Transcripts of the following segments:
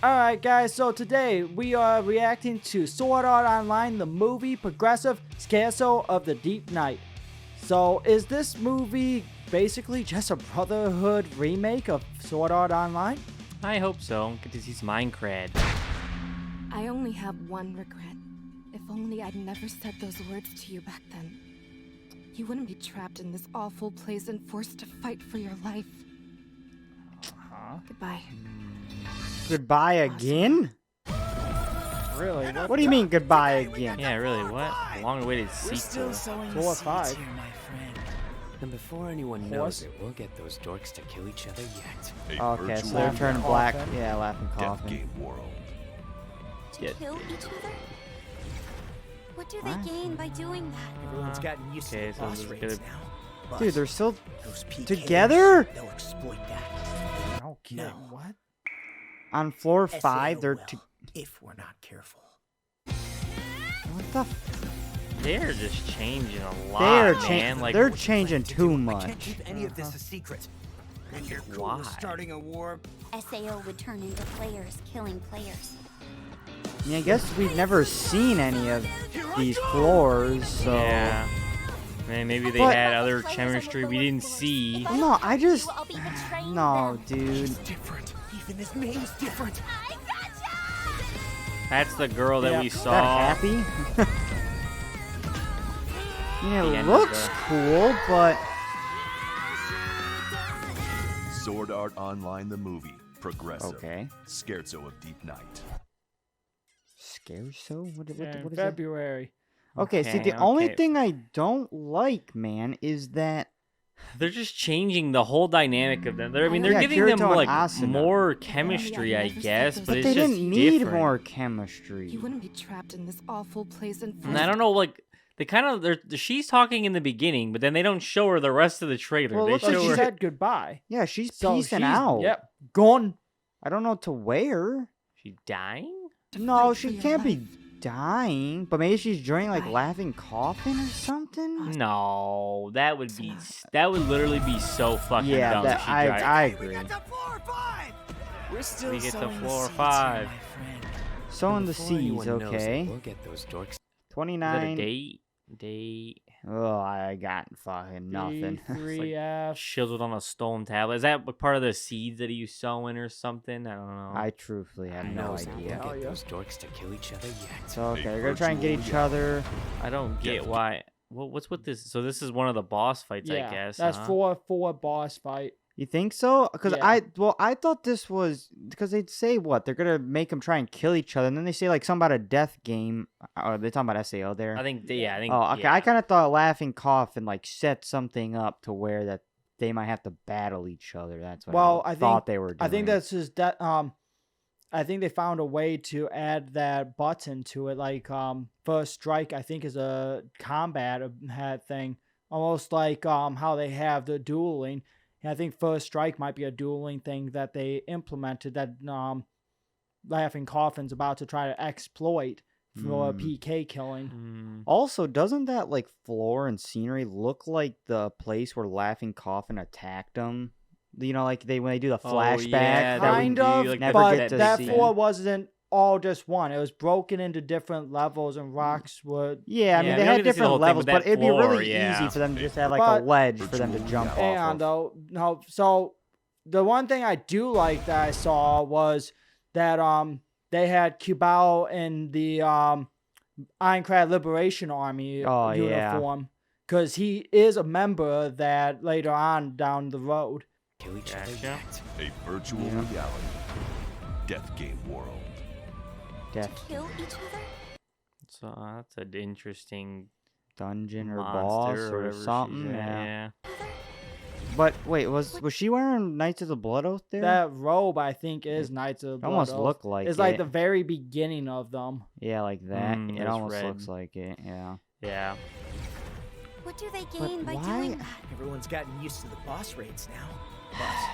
Alright guys, so today we are reacting to Sword Art Online, the movie Progressive Scherzo of the Deep Night. So is this movie basically just a Brotherhood remake of Sword Art Online? I hope so. Get to see some Minecraft. I only have one regret. If only I'd never said those words to you back then. You wouldn't be trapped in this awful place and forced to fight for your life. Goodbye. Goodbye again? Really? What do you mean goodbye again? Yeah, really, what? Long-awaited We're still sequel. sowing 4 or seeds 5. here, my friend. And before anyone knows it, we'll get those dorks to kill each other yet. Okay, so they're turning black. Yeah, laughing Death coffin. Game World. Kill each other? What do they What? gain by doing that? Everyone's gotten used Okay, to the so boss this is raids good. now. But Dude, they're still those PKs, together? They'll exploit that. No kidding. What? on floor SAO 5. They're will, if we're not careful. what the? They're just changing a lot, They're man. Like, they're changing too I can't much. keep any of this a secret. And you're cool Why? with starting a war. SAO would turn into players killing players. I mean, I guess we've never seen any of these floors, so. yeah. Man, maybe they But- had other chemistry we didn't see. No, I just. I'll be betraying No, them. dude. Different. Even his name's different. I gotcha! That's the girl that Yeah. we Is saw. that happy? I mean, The it end of looks the- cool, but. Sword Art Online, the movie. Progressive. Okay. Scherzo of Deep Night. Scherzo? What is In that? February. Okay, see, Okay, the only okay. thing I don't like, man, is that. They're just changing the whole dynamic of them. I mean, they're Yeah, giving them Kirito and like Asuna. more chemistry, I guess, but But it's they just didn't need different. more chemistry. You wouldn't be trapped in this awful place and forced And I don't know, like they kind of she's talking in the beginning, but then they don't show her the rest of the trailer. Well, they looks So like show she her. said goodbye. Yeah, she's So peacing she's- out. Yep. Gone. I don't know what to wear. She's dying. to No, fight for she your can't be life. dying. But maybe she's joining like Right. laughing coffin or something. No, that would be that would literally be so fucking Yeah, dumb. that if she died. I agree. We're still We get to sowing floor seeds 5. Here, my friend. Sowing the Before anyone seeds, knows it, okay. We'll get those dorks. Is that a 29. date? Date. Oh, I got fucking nothing. D3F. Chiseled on a stone tablet. Is that part of the seeds that he was sowing or something? I don't know. I truthfully have no Knows it, idea. We'll Oh, get yeah. those dorks to kill each other yet. So okay, they're gonna try and get each virtual other. I don't get Death why. What's with this? So this is one of the boss fights, Yeah, I guess. that's huh? 4 boss fight. You think so? Because Yeah. I thought this was because they'd say what they're gonna make them try and kill each other, and then they say like something about a death game. Are they talking about SAO there? I think. Yeah, I think. Oh, okay. yeah. I kind of thought Laughing Coffin like set something up to where that they might have to battle each other. That's what Well, I I thought think- they were doing. I think that's just that. I think they found a way to add that button to it. Like first strike, I think is a combat had thing, almost like how they have the dueling. And I think first strike might be a dueling thing that they implemented that Laughing Coffin's about to try to exploit for PK killing. Mm, Also, doesn't that like floor and scenery look like the place where Laughing Coffin attacked them? You know, like when they do the Oh, flashback. yeah, that we Kind do, of, like, never but get to that see. floor wasn't all just one. It was broken into different levels, and rocks would. Yeah, I mean Yeah, they we don't had get to see the different whole thing, levels, but but that it'd be floor, really yeah. easy for them to just have like But- a ledge for them to jump off And of. though, no, so the one thing I do like that I saw was that they had Cubao in the Ironclad Liberation Army Oh, yeah. uniform, because he is a member of that later on down the road. Kill each other Gotcha. yet. A virtual Yeah. reality. Death Game World. Death Kill each other? so that's an interesting dungeon or monster boss or or whatever she's something. at, Yeah. But wait, was she wearing Knights of the Blood Oath there? That robe, I think, is Knights of the Blood almost Oath. looked like It's like it. the very beginning of them. Yeah, like that. Mm, it that's almost red. looks like it. Yeah. Yeah. What do they gain by why- doing that? Everyone's gotten used to the boss raids now. But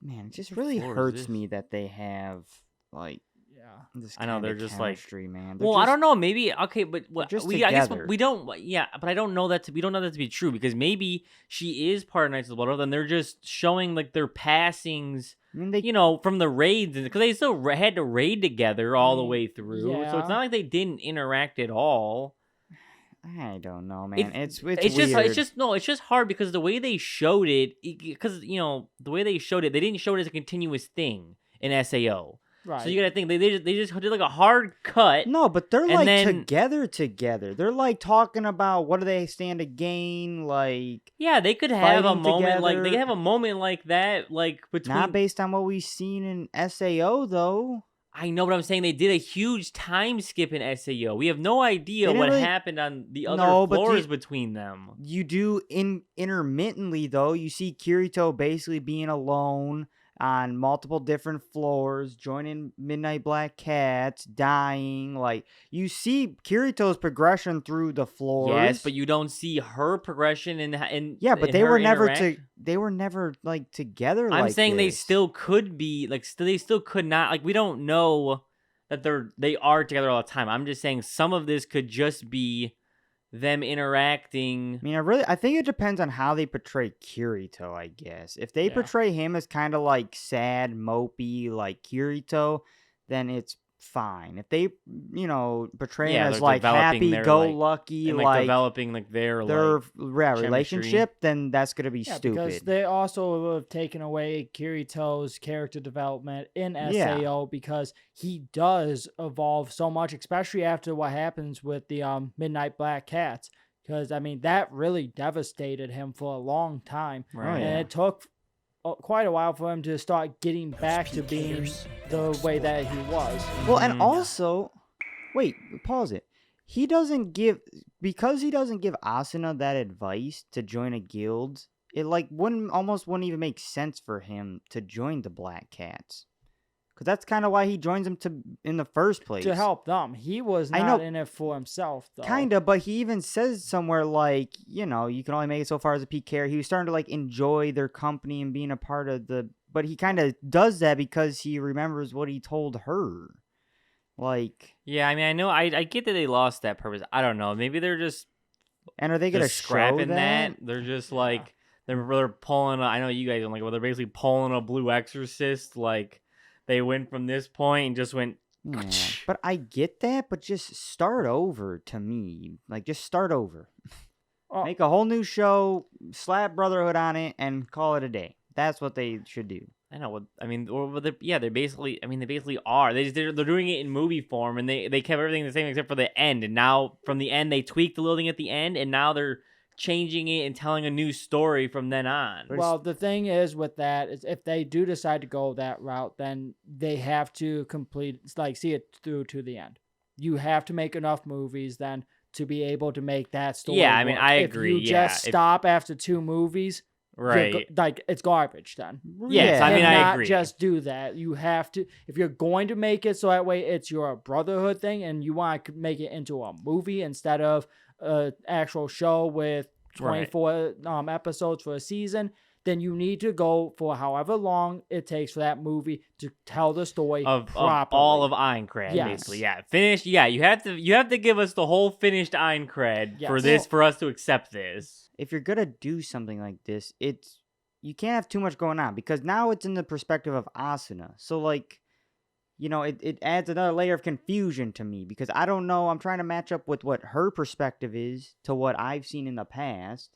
Man, it just What really floor is hurts this? me that they have like Yeah. this. I know, kinda they're just, like- chemistry, man. They're Well, I just- don't know. Maybe okay, but what just I guess together. we don't. Yeah, but I don't know that to. We don't know that to be true because maybe she is part of Knights of the Blood Oath, and they're just showing like their passings I mean, they you know, from the raids, because they still had to raid together all the way through. So yeah. it's not like they didn't interact at all. I don't know, man. It's It's weird. it's just hard because the way they showed it, because you know the way they showed it, they didn't show it as a continuous thing in SAO. Right. So you gotta think they just did like a hard cut. No, but they're and like then- together. They're like talking about what do they stand to gain, like Yeah, they could have a fighting moment like they together. could have a moment like that, like between. not based on what we've seen in SAO though. I know what I'm saying. They did a huge time skip in SAO. We have no idea They didn't what really- happened on the other No, but floors between them. You do intermittently though. You see Kirito basically being alone on multiple different floors, joining Midnight Black Cats, dying. Like you see Kirito's progression through the floors. Yes, but you don't see her progression in yeah, but in they her were never interact- they were never like together. I'm like saying they this. still could be like they still could not, like we don't know that they are together all the time. I'm just saying some of this could just be them interacting. I mean, I think it depends on how they portray Kirito, I guess. If they Yeah. portray him as kind of like sad, mopey, like Kirito, then it's fine. If they, portray Yeah, him as they're like developing their, happy-go-lucky, And like developing like their relationship, then that's gonna be Yeah, stupid. because they also have taken away Kirito's character development in SAO because he does evolve so much, especially after what happens with the Midnight Black Cats. Because, I mean, that really devastated him for a long time. Right. And yeah. it took quite a while for him to start getting back to being the way that he was. Well, and also, wait, pause it. He doesn't give because he doesn't give Asuna that advice to join a guild. It like wouldn't even make sense for him to join the Black Cats, because that's kind of why he joins them in the first place. To help them. He was I not know. in it for himself, though. Kinda, but he even says somewhere like, you can only make it so far as a peak carrier. He was starting to like enjoy their company and being a part of but he kind of does that because he remembers what he told her. Like, Yeah, I mean, I know, I get that they lost that purpose. I don't know. Maybe they're just and are they gonna show scrapping that? They're just like they're pulling. I know you guys don't like, but they're basically pulling a Blue Exorcist. Like they went from this point and just went. Yeah, but I get that, but just start over to me. Like, just start over. Oh. Make a whole new show, slap Brotherhood on it, and call it a day. That's what they should do. I know what I mean. Or they're basically. I mean, they basically are. They're doing it in movie form, and they kept everything the same except for the end. And now from the end, they tweaked the little thing at the end, and now they're changing it and telling a new story from then on. Well, the thing is with that is if they do decide to go that route, then they have to see it through to the end. You have to make enough movies then to be able to make that story. Yeah, I mean, work. I If agree, you yeah. just stop after 2 movies, Right. it's garbage then. Yes, Yeah. I mean, And I not agree. just do that. You have to, if you're going to make it so that way it's your Brotherhood thing, and you want to make it into a movie instead of an actual show with 24 episodes for a season, then you need to go for however long it takes for that movie to tell the story of properly. all of Aincrad, Yes. basically. Yeah, finish. Yeah, you have to give us the whole finished Aincrad for Yes. this for us to accept this. If you're gonna do something like this, you can't have too much going on, because now it's in the perspective of Asuna. So like, it adds another layer of confusion to me, because I don't know. I'm trying to match up with what her perspective is to what I've seen in the past,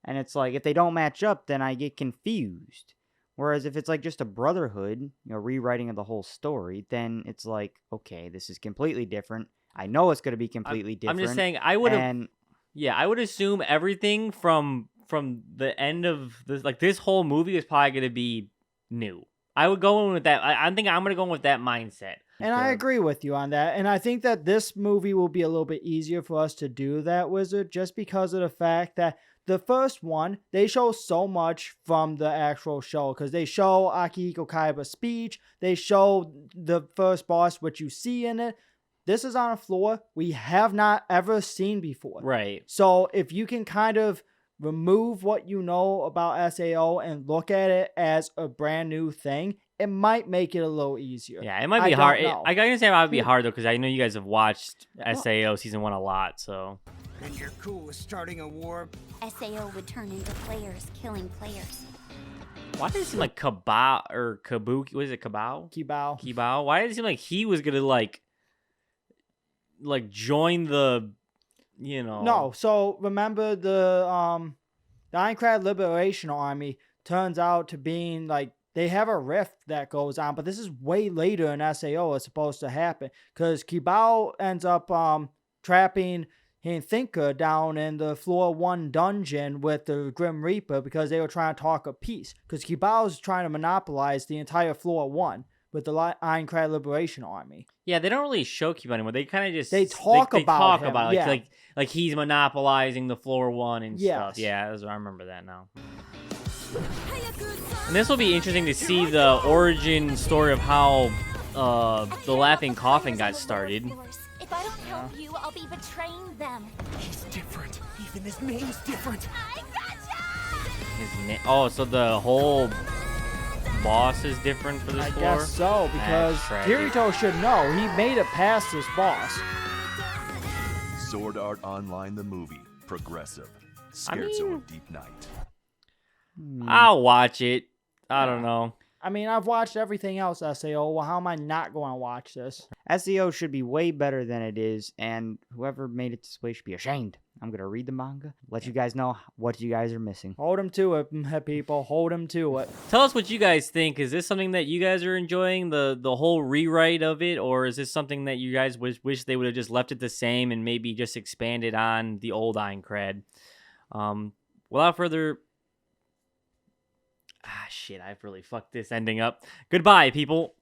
and it's like if they don't match up, then I get confused. Whereas if it's like just a Brotherhood, rewriting of the whole story, then it's like, okay, this is completely different. I know it's gonna be completely different. I'm just saying, I would have. And Yeah, I would assume everything from the end of this whole movie is probably going to be new. I would go in with that. I think I'm going to go in with that mindset. And I agree with you on that. And I think that this movie will be a little bit easier for us to do that, Wizard, just because of the fact that the first one, they show so much from the actual show, because they show Akihiko Kaiba's speech, they show the first boss, what you see in it. This is on a floor we have not ever seen before. Right. So if you can kind of remove what you know about SAO and look at it as a brand new thing, it might make it a little easier. Yeah, it might I be don't hard. know. I can say it might be hard though, because I know you guys have watched Yeah. SAO season 1 a lot. So And you're cool with starting a war? SAO would turn into players killing players. Why did it seem like Kabao or Kabuki? Was it Kabao? Kibao. Kibao. Why did it seem like he was gonna like join the, you know? No, so remember the Ironclad Liberation Army turns out to being like they have a rift that goes on, but this is way later in SAO it's supposed to happen because Kibao ends up trapping Thinker down in the floor 1 dungeon with the Grim Reaper because they were trying to talk of peace. Because Kibao's trying to monopolize the entire floor 1 with the Ironclad Liberation Army. Yeah, they don't really show Kibao anymore. They kind of just They talk about him, it, yeah. like he's monopolizing the floor 1 and stuff. Yes. Yeah, I remember that now. And this will be interesting to see the origin story of how the Laughing Coffin got started. If I don't help you, I'll be betraying them. He's different. Even his name's different. I gotcha! Oh, so the whole boss is different for this I floor? guess so, because tragic. Kirito should know. He made it past this boss. Sword Art Online the movie. Progressive. I Scherzo mean- of Deep Night. I'll watch it. I don't know. I mean, I've watched everything else SAO. Well, how am I not going to watch this? SEO should be way better than it is, and whoever made it this way should be ashamed. I'm going to read the manga, let you guys know what you guys are missing. Hold him to it, people. Hold him to it. Tell us what you guys think. Is this something that you guys are enjoying, the whole rewrite of it, or is this something that you guys wish they would have just left it the same and maybe just expanded on the old Ironclad? Without further... shit, I've really fucked this ending up. Goodbye, people.